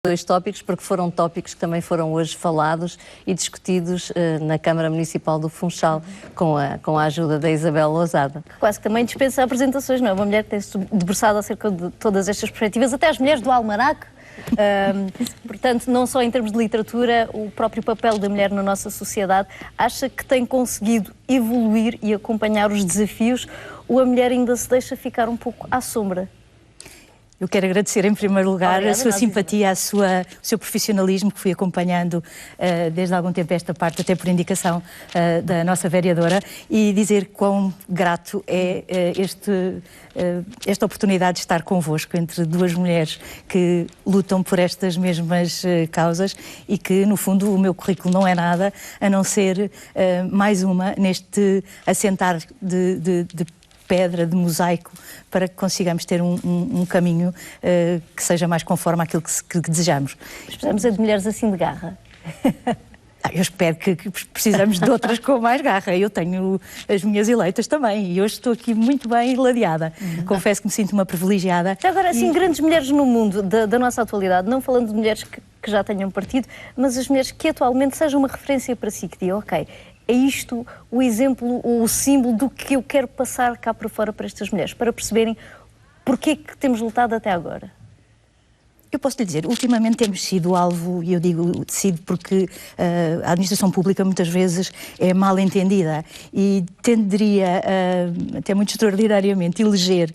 Dois tópicos, porque foram tópicos que também foram hoje falados e discutidos na Câmara Municipal do Funchal, com a ajuda da Isabel Lousada. Quase que também dispensa apresentações, não é? Uma mulher que tem-se debruçado acerca de todas estas perspectivas, até as mulheres do Almanac. Portanto, não só em termos de literatura, o próprio papel da mulher na nossa sociedade, acha que tem conseguido evoluir e acompanhar os desafios, ou a mulher ainda se deixa ficar um pouco à sombra? Eu quero agradecer, em primeiro lugar, a sua simpatia, o seu profissionalismo, que fui acompanhando desde há algum tempo esta parte, até por indicação da nossa vereadora, e dizer quão grato é esta oportunidade de estar convosco, entre duas mulheres que lutam por estas mesmas causas e que, no fundo, o meu currículo não é nada, a não ser mais uma neste assentar de pedra, de mosaico, para que consigamos ter um caminho que seja mais conforme àquilo que desejamos. Precisamos de mulheres assim de garra. Eu espero que precisamos de outras com mais garra. Eu tenho as minhas eleitas também e hoje estou aqui muito bem ladeada. Confesso que me sinto uma privilegiada. Agora, assim, grandes mulheres no mundo da nossa atualidade, não falando de mulheres que já tenham partido, mas as mulheres que atualmente sejam uma referência para si, que digam, ok, é isto o exemplo, o símbolo do que eu quero passar cá para fora para estas mulheres, para perceberem porque é que temos lutado até agora? Eu posso lhe dizer, ultimamente temos sido alvo, e eu digo sido porque a administração pública muitas vezes é mal entendida e tenderia, até muito extraordinariamente, eleger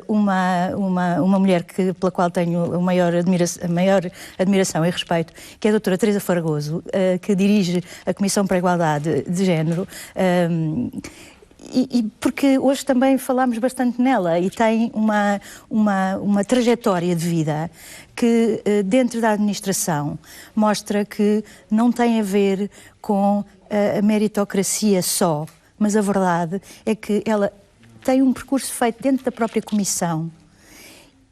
uma mulher pela qual tenho a maior admiração e respeito, que é a doutora Teresa Fragoso, que dirige a Comissão para a Igualdade de Género. E porque hoje também falámos bastante nela e tem uma trajetória de vida que, dentro da administração, mostra que não tem a ver com a meritocracia só, mas a verdade é que ela tem um percurso feito dentro da própria comissão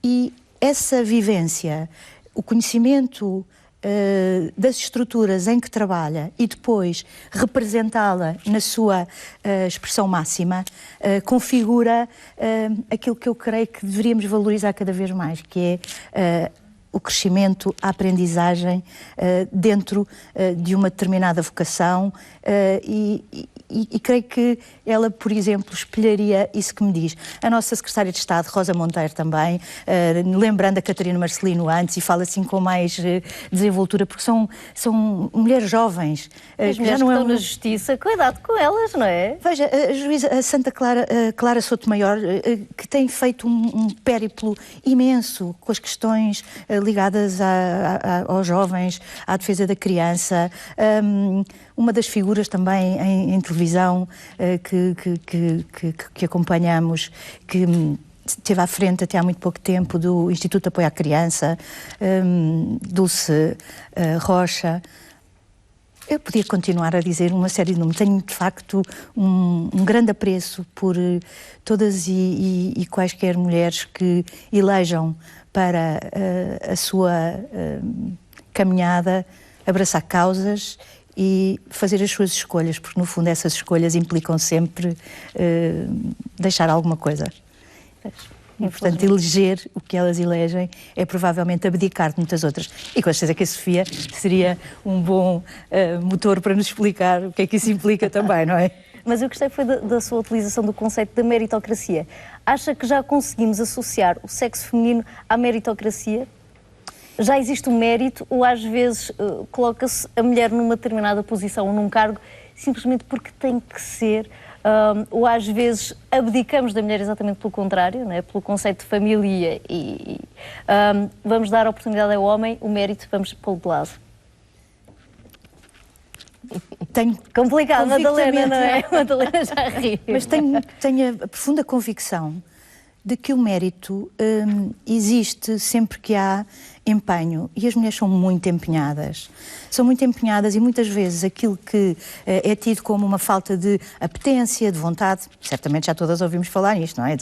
e essa vivência, o conhecimento das estruturas em que trabalha e depois representá-la na sua expressão máxima, configura aquilo que eu creio que deveríamos valorizar cada vez mais, que é o crescimento, a aprendizagem dentro de uma determinada vocação e creio que ela, por exemplo, espelharia isso que me diz. A nossa Secretária de Estado, Rosa Monteiro, também, lembrando a Catarina Marcelino antes, e fala assim com mais desenvoltura, porque são mulheres jovens. As mulheres que estão na justiça, cuidado com elas, não é? Veja, a juíza a Santa Clara Sotomayor, que tem feito um périplo imenso com as questões ligadas aos jovens, à defesa da criança, uma das figuras também em televisão que acompanhamos, que esteve à frente até há muito pouco tempo do Instituto de Apoio à Criança, Dulce Rocha. Eu podia continuar a dizer uma série de nomes. Tenho, de facto, um grande apreço por todas e quaisquer mulheres que elejam para a sua caminhada abraçar causas e fazer as suas escolhas, porque no fundo essas escolhas implicam sempre deixar alguma coisa. E, portanto, eleger o que elas elegem é provavelmente abdicar de muitas outras. E com certeza que a Sofia seria um bom motor para nos explicar o que é que isso implica também, não é? Mas eu gostei foi da sua utilização do conceito da meritocracia. Acha que já conseguimos associar o sexo feminino à meritocracia? Já existe um mérito ou às vezes coloca-se a mulher numa determinada posição ou num cargo simplesmente porque tem que ser, ou às vezes abdicamos da mulher exatamente pelo contrário, não é? Pelo conceito de família e vamos dar a oportunidade ao homem, o mérito vamos pô-lo de lado. Complicado, Madalena, não é? Madalena já ri. Mas tenho a profunda convicção de que o mérito existe sempre que há empenho, e as mulheres são muito empenhadas e muitas vezes aquilo que é tido como uma falta de apetência, de vontade, certamente já todas ouvimos falar nisto, não é?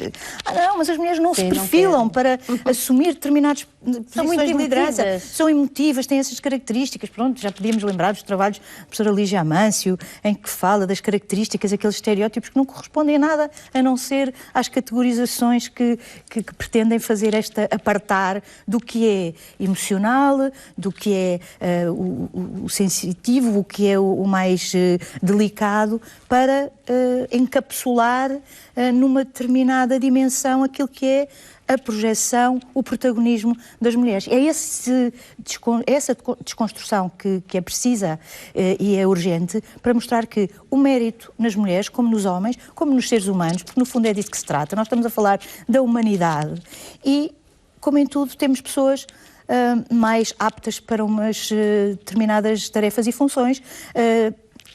Não, mas as mulheres não se perfilam para assumir determinadas posições de liderança, são emotivas, têm essas características, pronto, já podíamos lembrar dos trabalhos da professora Lígia Amâncio, em que fala das características, aqueles estereótipos que não correspondem a nada, a não ser às categorizações que pretendem fazer apartar do que é emocional, do que é o sensitivo, o que é o mais delicado, para encapsular numa determinada dimensão aquilo que é a projeção, o protagonismo das mulheres. É essa desconstrução que é precisa e é urgente para mostrar que o mérito nas mulheres, como nos homens, como nos seres humanos, porque no fundo é disso que se trata, nós estamos a falar da humanidade e, como em tudo, temos pessoas mais aptas para umas determinadas tarefas e funções,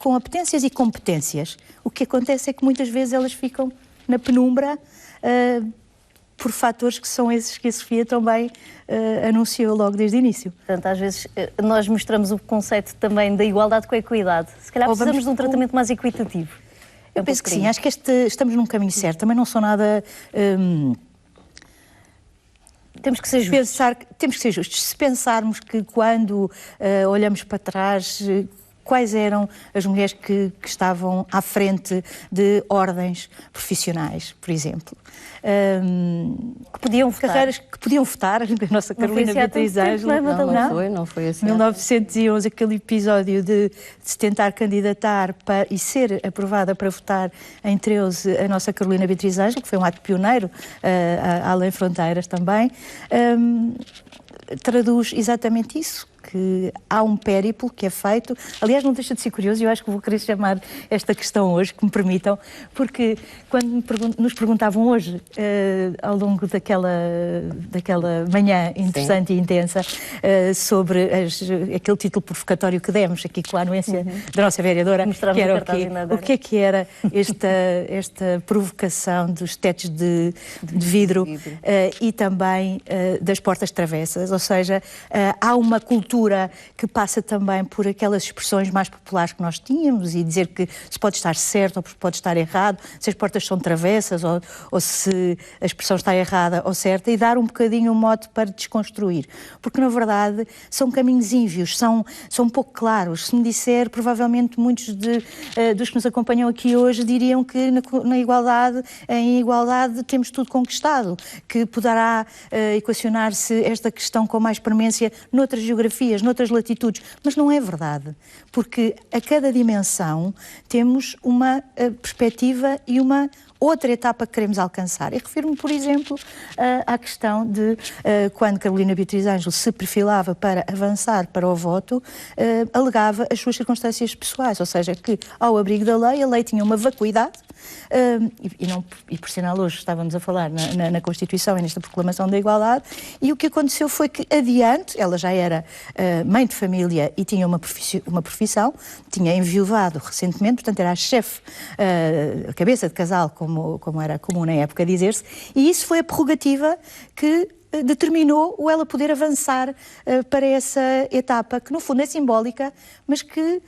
com apetências e competências. O que acontece é que muitas vezes elas ficam na penumbra por fatores que são esses que a Sofia também anunciou logo desde o início. Portanto, às vezes nós mostramos o conceito também da igualdade com a equidade. Se calhar precisamos de um tratamento mais equitativo. Eu penso que sim, acho que estamos num caminho certo. Também não sou nada... Temos que ser justos. Temos que ser justos. Se pensarmos que quando olhamos para trás... Quais eram as mulheres que estavam à frente de ordens profissionais, por exemplo? Que podiam votar. Carreiras que podiam votar, a nossa Carolina Beatriz Ângelo. Não foi assim. 1911, aquele episódio de se tentar candidatar e ser aprovada para votar em 13, a nossa Carolina Beatriz Ângelo, que foi um ato pioneiro, além fronteiras também, traduz exatamente isso. Que há um périplo que é feito, aliás não deixa de ser curioso, e eu acho que vou querer chamar esta questão hoje, que me permitam, porque quando nos perguntavam hoje, ao longo daquela manhã interessante Sim. e intensa, sobre aquele título provocatório que demos aqui com a anuência da nossa vereadora, que era o que era esta provocação dos tetos de vidro e também das portas travessas, ou seja, há uma cultura que passa também por aquelas expressões mais populares que nós tínhamos e dizer que se pode estar certo ou pode estar errado, se as portas são travessas ou se a expressão está errada ou certa, e dar um bocadinho o mote para desconstruir. Porque, na verdade, são caminhos ínvios, são pouco claros. Se me disser, provavelmente muitos dos que nos acompanham aqui hoje diriam que em igualdade temos tudo conquistado, que poderá equacionar-se esta questão com mais premência noutras geografias, noutras latitudes, mas não é verdade, porque a cada dimensão temos uma perspectiva e uma outra etapa que queremos alcançar. Eu refiro-me, por exemplo, à questão de quando Carolina Beatriz Ângelo se perfilava para avançar para o voto, alegava as suas circunstâncias pessoais, ou seja, que ao abrigo da lei, a lei tinha uma vacuidade, e por sinal hoje estávamos a falar na Constituição e nesta proclamação da igualdade, e o que aconteceu foi que adiante, ela já era mãe de família e tinha uma profissão, tinha enviuvado recentemente, portanto era a chefe, a cabeça de casal, como era comum na época dizer-se, e isso foi a prerrogativa que determinou o ela poder avançar para essa etapa, que no fundo é simbólica, mas que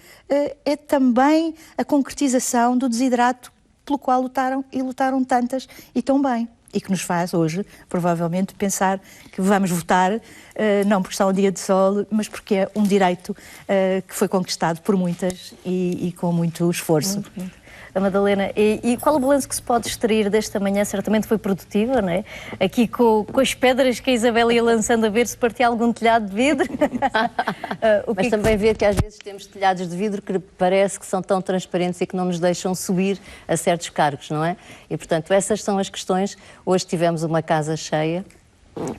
é também a concretização do desidrato pelo qual lutaram tantas e tão bem. E que nos faz hoje, provavelmente, pensar que vamos votar, não porque está um dia de sol, mas porque é um direito que foi conquistado por muitas e com muito esforço. A Madalena, e qual o balanço que se pode extrair desta manhã? Certamente foi produtiva, não é? Aqui com as pedras que a Isabel ia lançando a ver se partia algum telhado de vidro. Mas também ver que às vezes temos telhados de vidro que parece que são tão transparentes e que não nos deixam subir a certos cargos, não é? E, portanto, essas são as questões. Hoje tivemos uma casa cheia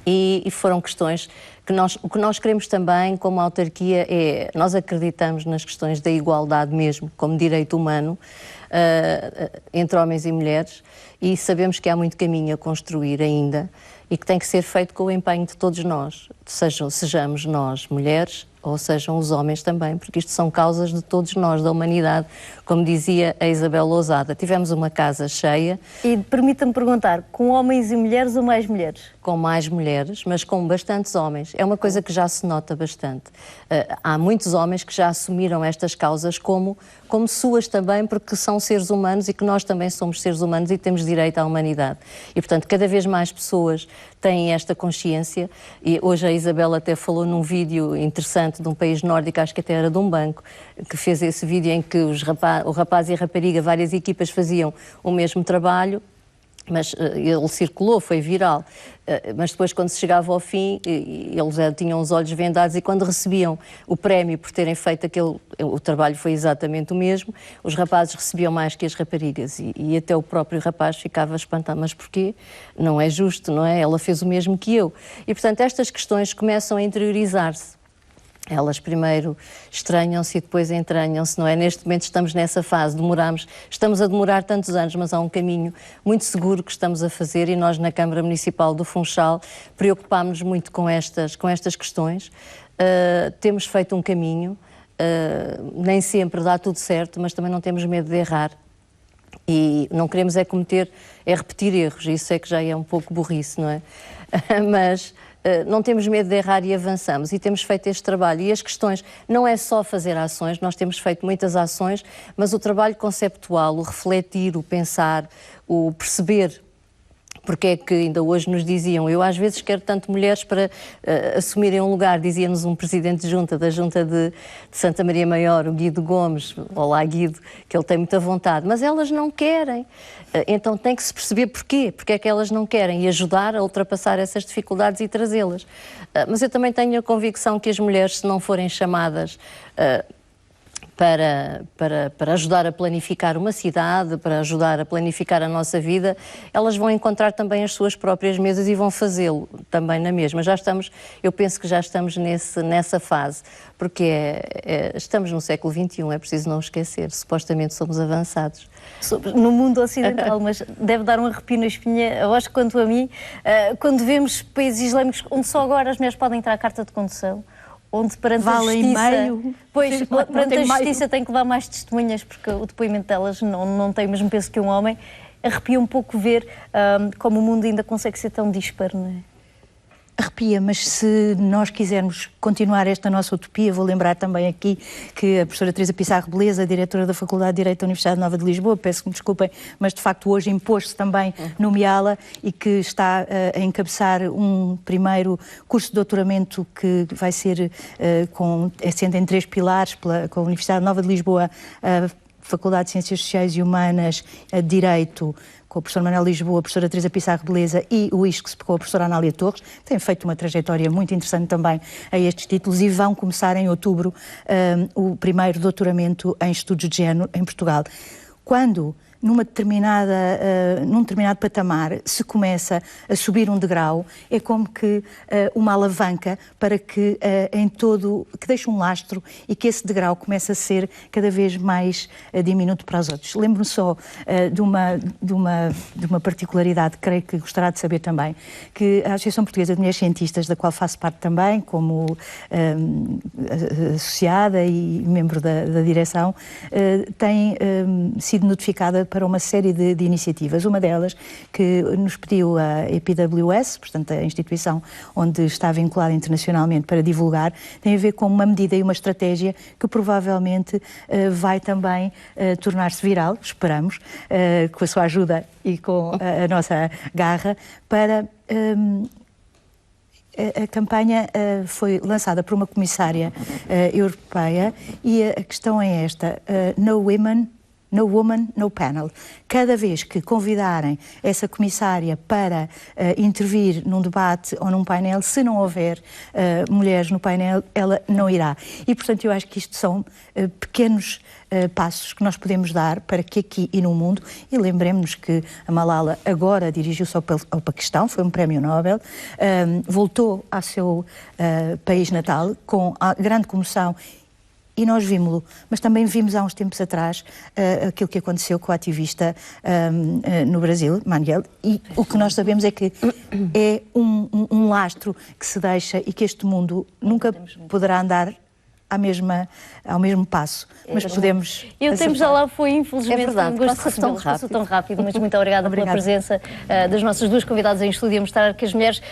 e foram questões que o que nós queremos também como autarquia é, nós acreditamos nas questões da igualdade mesmo, como direito humano, entre homens e mulheres, e sabemos que há muito caminho a construir ainda e que tem que ser feito com o empenho de todos nós, sejamos nós mulheres ou sejam os homens também, porque isto são causas de todos nós, da humanidade, como dizia a Isabel Lousada. Tivemos uma casa cheia. E permita-me perguntar, com homens e mulheres ou mais mulheres? Com mais mulheres, mas com bastantes homens. É uma coisa que já se nota bastante. Há muitos homens que já assumiram estas causas como suas também, porque são seres humanos e que nós também somos seres humanos e temos direito à humanidade. E, portanto, cada vez mais pessoas têm esta consciência, e hoje a Isabel até falou num vídeo interessante de um país nórdico, acho que até era de um banco, que fez esse vídeo em que o rapaz e a rapariga, várias equipas faziam o mesmo trabalho, mas ele circulou, foi viral. Mas depois, quando se chegava ao fim, eles tinham os olhos vendados e quando recebiam o prémio por terem feito o trabalho foi exatamente o mesmo, os rapazes recebiam mais que as raparigas e até o próprio rapaz ficava espantado. Mas porquê? Não é justo, não é? Ela fez o mesmo que eu. E, portanto, estas questões começam a interiorizar-se. Elas primeiro estranham-se e depois entranham-se, não é? Neste momento estamos nessa fase, estamos a demorar tantos anos, mas há um caminho muito seguro que estamos a fazer e nós na Câmara Municipal do Funchal preocupámos-nos muito com estas questões. Temos feito um caminho, nem sempre dá tudo certo, mas também não temos medo de errar. E não queremos repetir erros, isso é que já é um pouco burrice, não é? Mas não temos medo de errar e avançamos e temos feito este trabalho. E as questões não é só fazer ações, nós temos feito muitas ações, mas o trabalho conceptual, o refletir, o pensar, o perceber. Porque é que ainda hoje nos diziam, eu às vezes quero tanto mulheres para assumirem um lugar, dizia-nos um presidente de junta, da junta de Santa Maria Maior, o Guido Gomes, olá Guido, que ele tem muita vontade, mas elas não querem. Então tem que se perceber porquê, porque é que elas não querem e ajudar a ultrapassar essas dificuldades e trazê-las. Mas eu também tenho a convicção que as mulheres, se não forem chamadas para ajudar a planificar uma cidade, para ajudar a planificar a nossa vida, elas vão encontrar também as suas próprias mesas e vão fazê-lo também na mesma. Eu penso que já estamos nessa fase, porque estamos no século XXI, é preciso não esquecer, supostamente somos avançados. No mundo ocidental, mas deve dar um arrepio na espinha, eu acho que quanto a mim, quando vemos países islâmicos onde só agora as mulheres podem entrar a carta de condução, onde perante a justiça, perante a justiça tem que levar mais testemunhas porque o depoimento delas não tem o mesmo peso que um homem, arrepia um pouco ver como o mundo ainda consegue ser tão disparo, não é? Arrepia, mas se nós quisermos continuar esta nossa utopia, vou lembrar também aqui que a professora Teresa Pissarro Beleza, diretora da Faculdade de Direito da Universidade Nova de Lisboa, peço que me desculpem, mas de facto hoje impôs-se também nomeá-la e que está a encabeçar um primeiro curso de doutoramento que vai ser sendo em 3 pilares com a Universidade Nova de Lisboa, a Faculdade de Ciências Sociais e Humanas, a Direito, com o professor Manuel Lisboa, a professora Teresa Pissarro Beleza e o ISCS com a professora Anália Torres, têm feito uma trajetória muito interessante também a estes títulos e vão começar em outubro o primeiro doutoramento em estudos de género em Portugal. Quando num determinado patamar se começa a subir um degrau, é como que uma alavanca para que que deixe um lastro e que esse degrau comece a ser cada vez mais diminuto para os outros. Lembro-me só de uma particularidade, creio que gostará de saber também, que a Associação Portuguesa de Mulheres Cientistas, da qual faço parte também, como associada e membro da direção, tem sido notificada para uma série de iniciativas. Uma delas que nos pediu a EPWS, portanto a instituição onde está vinculada internacionalmente para divulgar, tem a ver com uma medida e uma estratégia que provavelmente vai também tornar-se viral, esperamos, com a sua ajuda e com a nossa garra, para... A campanha foi lançada por uma comissária europeia e a questão é esta: No Women, No Woman, No Panel. Cada vez que convidarem essa comissária para intervir num debate ou num painel, se não houver mulheres no painel, ela não irá. E, portanto, eu acho que isto são pequenos passos que nós podemos dar para que aqui e no mundo, e lembremos-nos que a Malala agora dirigiu-se ao Paquistão, foi um prémio Nobel, voltou ao seu país natal com grande comoção. E nós vimos-lo, mas também vimos há uns tempos atrás aquilo que aconteceu com o ativista no Brasil, Marielle, e o que nós sabemos é que é um lastro que se deixa e que este mundo nunca poderá andar ao mesmo passo, mas podemos... E o tempo já lá foi, infelizmente, é verdade, um gosto de recebê-lo, passou tão rápido, mas muito obrigada pela presença das nossas duas convidadas em estúdio a mostrar que as mulheres